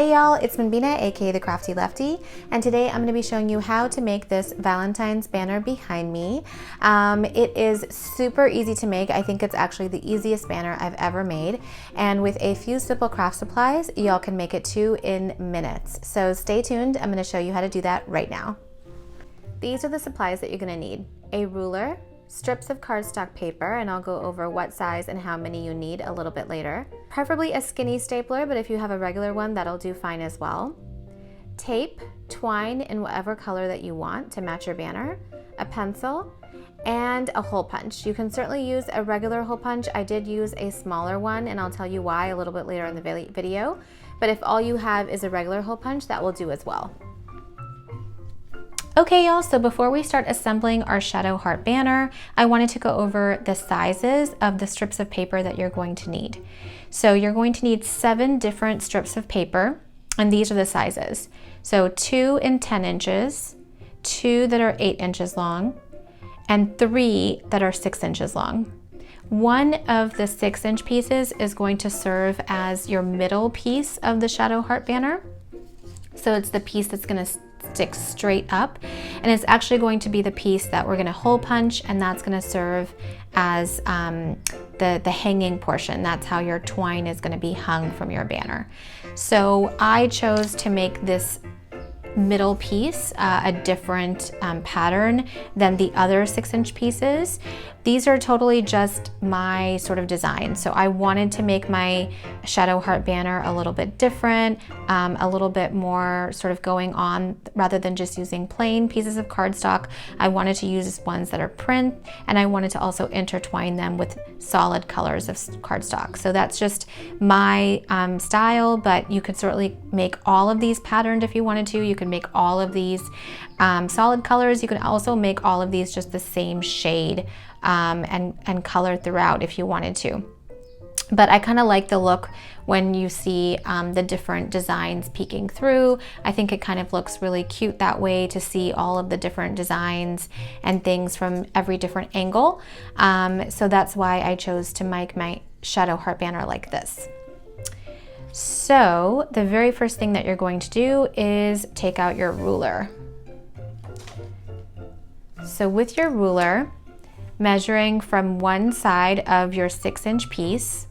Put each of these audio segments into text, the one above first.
Hey y'all, it's Minbina, aka the Crafty Lefty, and today I'm going to be showing you how to make this Valentine's banner behind me. It is super easy to make. I think it's actually the easiest banner I've ever made, and with a few simple craft supplies, y'all can make it too in minutes. So stay tuned, I'm going to show you how to do that right now. These are the supplies that you're going to need: a ruler, strips of cardstock paper, and I'll go over what size and how many you need a little bit later. Preferably a skinny stapler, but if you have a regular one, that'll do fine as well. Tape, twine in whatever color that you want to match your banner, a pencil, and a hole punch. You can certainly use a regular hole punch. I did use a smaller one, and I'll tell you why a little bit later in the video. But if all you have is a regular hole punch, that will do as well. Okay y'all, so before we start assembling our shadow heart banner, I wanted to go over the sizes of the strips of paper that you're going to need. So you're going to need 7 different strips of paper, and these are the sizes. So 2 in 10 inches, 2 that are 8 inches long, and 3 that are 6 inches long. One of the 6-inch pieces is going to serve as your middle piece of the shadow heart banner. So it's the piece that's going to stick straight up, and it's actually going to be the piece that we're going to hole punch, and that's going to serve as the hanging portion. That's how your twine is going to be hung from your banner. So I chose to make this middle piece a different pattern than the other 6-inch pieces. These are totally just my sort of design. So I wanted to make my shadow heart banner a little bit different, a little bit more sort of going on rather than just using plain pieces of cardstock. I wanted to use ones that are print, and I wanted to also intertwine them with solid colors of cardstock. So that's just my style, but you could certainly make all of these patterned if you wanted to. You can make all of these solid colors. You can also make all of these just the same shade and color throughout if you wanted to. But I kind of like the look when you see the different designs peeking through. I think it kind of looks really cute that way, to see all of the different designs and things from every different angle. So that's why I chose to make my shadow heart banner like this. So the very first thing that you're going to do is take out your ruler. So with your ruler, measuring from one side of your 6-inch piece,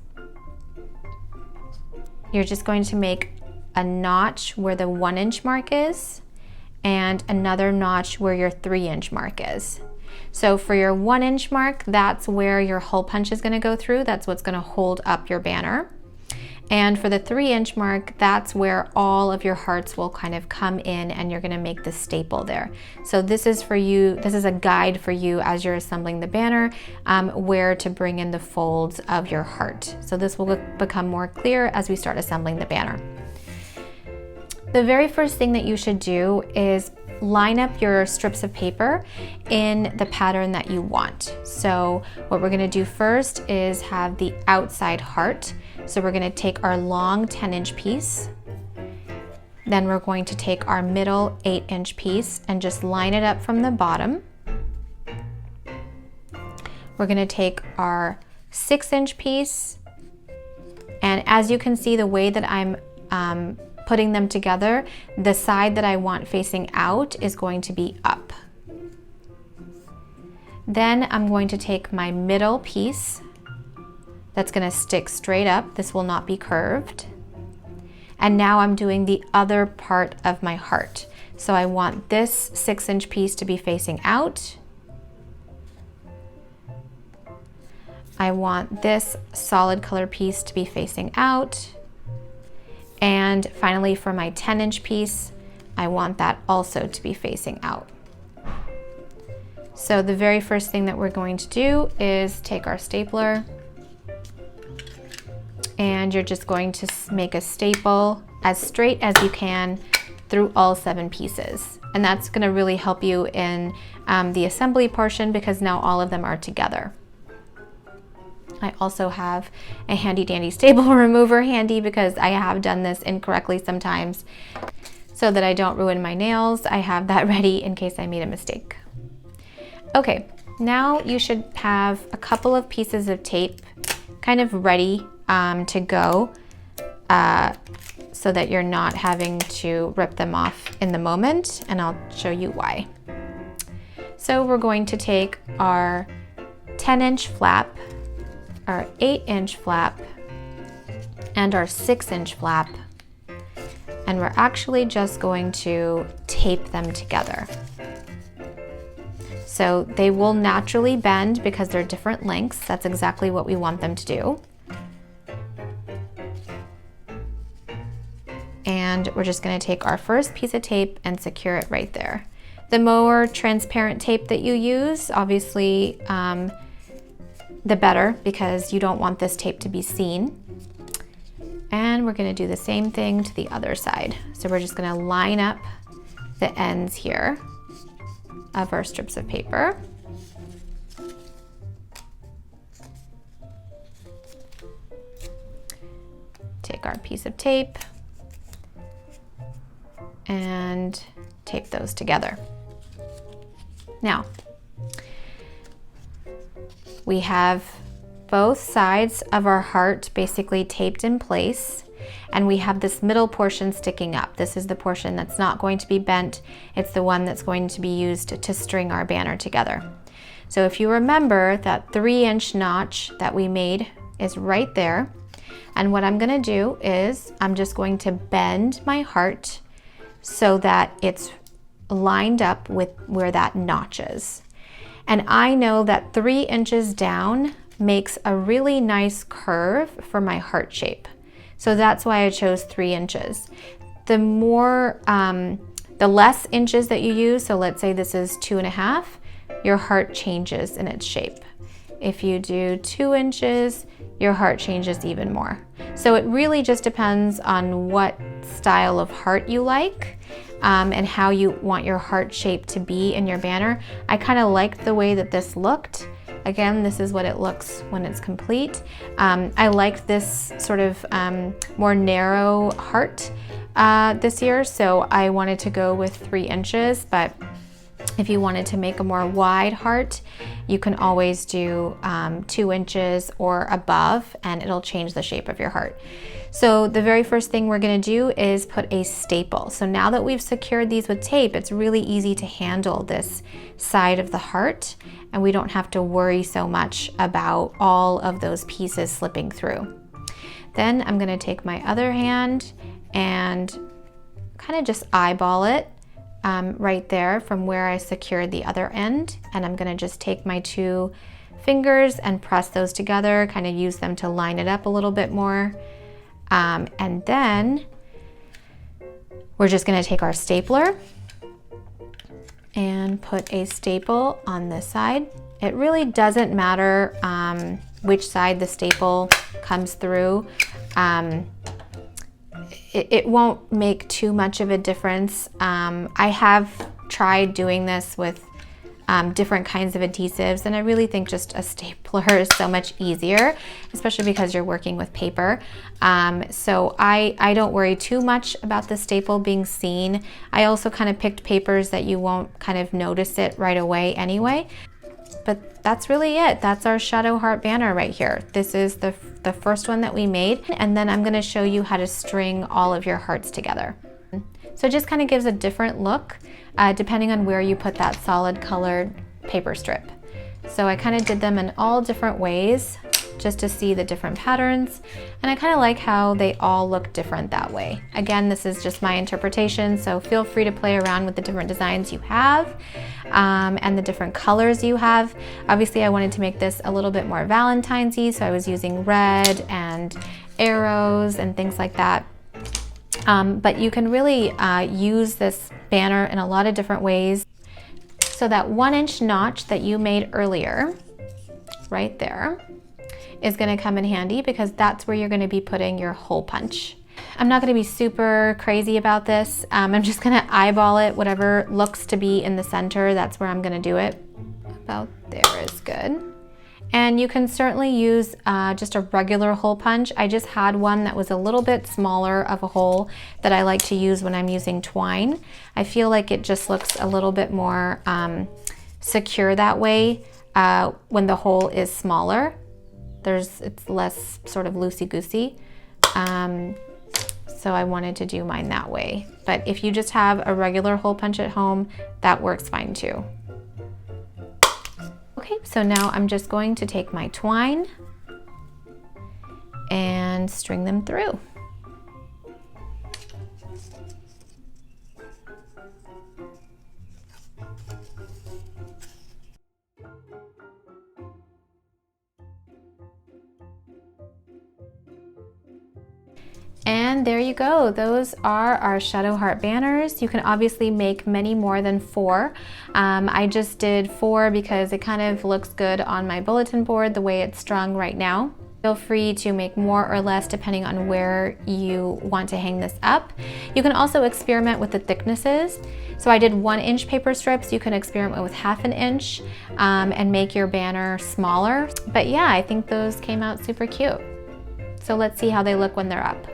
you're just going to make a notch where the 1-inch mark is and another notch where your 3-inch mark is. So for your 1-inch mark, that's where your hole punch is going to go through. That's what's going to hold up your banner. And for the 3-inch mark, that's where all of your hearts will kind of come in, and you're gonna make the staple there. So this is for you, this is a guide for you as you're assembling the banner, where to bring in the folds of your heart. So this will become more clear as we start assembling the banner. The very first thing that you should do is line up your strips of paper in the pattern that you want. So what we're gonna do first is have the outside heart. So we're gonna take our long 10-inch piece, then we're going to take our middle 8-inch piece and just line it up from the bottom. We're gonna take our 6-inch piece, and as you can see, the way that I'm putting them together, the side that I want facing out is going to be up. Then I'm going to take my middle piece that's going to stick straight up. This will not be curved. And now I'm doing the other part of my heart. So I want this 6-inch piece to be facing out. I want this solid color piece to be facing out. And finally, for my 10-inch piece, I want that also to be facing out. So the very first thing that we're going to do is take our stapler, and you're just going to make a staple as straight as you can through all 7 pieces. And that's going to really help you in the assembly portion, because now all of them are together. I also have a handy dandy staple remover handy, because I have done this incorrectly sometimes. So that I don't ruin my nails, I have that ready in case I made a mistake. Okay, now you should have a couple of pieces of tape kind of ready to go. so that you're not having to rip them off in the moment, and I'll show you why. So we're going to take our 10-inch flap, our 8-inch flap, and our 6-inch flap, and we're actually just going to tape them together. So they will naturally bend because they're different lengths. That's exactly what we want them to do. And we're just going to take our first piece of tape and secure it right there. The more transparent tape that you use, obviously, the better, because you don't want this tape to be seen. And we're going to do the same thing to the other side. So we're just going to line up the ends here of our strips of paper. Take our piece of tape and tape those together. Now, we have both sides of our heart basically taped in place, and we have this middle portion sticking up. This is the portion that's not going to be bent. It's the one that's going to be used to string our banner together. So if you remember, that 3-inch notch that we made is right there. And what I'm gonna do is I'm just going to bend my heart so that it's lined up with where that notch is. And I know that 3 inches down makes a really nice curve for my heart shape. So that's why I chose 3 inches. The more, the less inches that you use, so let's say this is 2.5, your heart changes in its shape. If you do 2 inches, your heart changes even more. So it really just depends on what style of heart you like, and how you want your heart shape to be in your banner. I kind of liked the way that this looked. Again, this is what it looks when it's complete. I liked this sort of more narrow heart this year, so I wanted to go with 3 inches, but if you wanted to make a more wide heart, you can always do 2 inches or above, and it'll change the shape of your heart. So the very first thing we're gonna do is put a staple. So now that we've secured these with tape, it's really easy to handle this side of the heart, and we don't have to worry so much about all of those pieces slipping through. Then I'm gonna take my other hand and kind of just eyeball it right there from where I secured the other end. And I'm gonna just take my 2 fingers and press those together, kind of use them to line it up a little bit more. And then we're just gonna take our stapler and put a staple on this side. It really doesn't matter which side the staple comes through. It won't make too much of a difference. I have tried doing this with different kinds of adhesives, and I really think just a stapler is so much easier, especially because you're working with paper. So I don't worry too much about the staple being seen. I also kind of picked papers that you won't kind of notice it right away anyway. But that's really it. That's our shadow heart banner right here. This is the first one that we made, and then I'm gonna show you how to string all of your hearts together. So it just kind of gives a different look depending on where you put that solid colored paper strip. So I kind of did them in all different ways just to see the different patterns, and I kind of like how they all look different that way. Again, this is just my interpretation, so feel free to play around with the different designs you have and the different colors you have. Obviously, I wanted to make this a little bit more Valentine's-y, so I was using red and arrows and things like that. But you can really use this banner in a lot of different ways. So that 1-inch notch that you made earlier, right there, is gonna come in handy because that's where you're gonna be putting your hole punch. I'm not gonna be super crazy about this. I'm just gonna eyeball it, whatever looks to be in the center, that's where I'm gonna do it. About there is good. And you can certainly use just a regular hole punch. I just had one that was a little bit smaller of a hole that I like to use when I'm using twine. I feel like it just looks a little bit more secure that way when the hole is smaller. It's less sort of loosey-goosey. So I wanted to do mine that way. But if you just have a regular hole punch at home, that works fine too. Okay, so now I'm just going to take my twine and string them through. And there you go. Those are our shadow heart banners. You can obviously make many more than 4. I just did 4 because it kind of looks good on my bulletin board the way it's strung right now. Feel free to make more or less depending on where you want to hang this up. You can also experiment with the thicknesses. So I did 1-inch paper strips. You can experiment with 1/2 inch and make your banner smaller. But yeah, I think those came out super cute. So let's see how they look when they're up.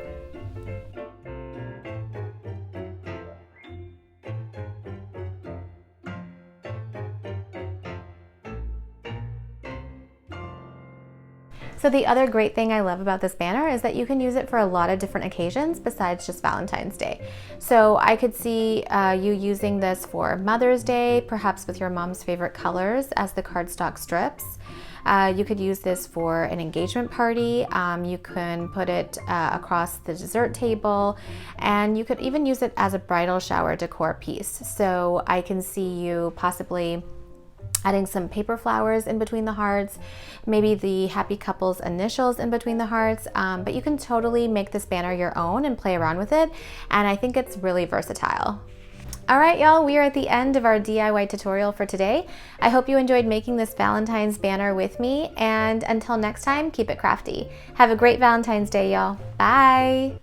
So the other great thing I love about this banner is that you can use it for a lot of different occasions besides just Valentine's Day. So I could see you using this for Mother's Day, perhaps with your mom's favorite colors as the cardstock strips. You could use this for an engagement party. You can put it across the dessert table, and you could even use it as a bridal shower decor piece. So I can see you possibly adding some paper flowers in between the hearts, maybe the happy couple's initials in between the hearts, but you can totally make this banner your own and play around with it, and I think it's really versatile. All right, y'all, we are at the end of our DIY tutorial for today. I hope you enjoyed making this Valentine's banner with me, and until next time, keep it crafty. Have a great Valentine's Day, y'all. Bye!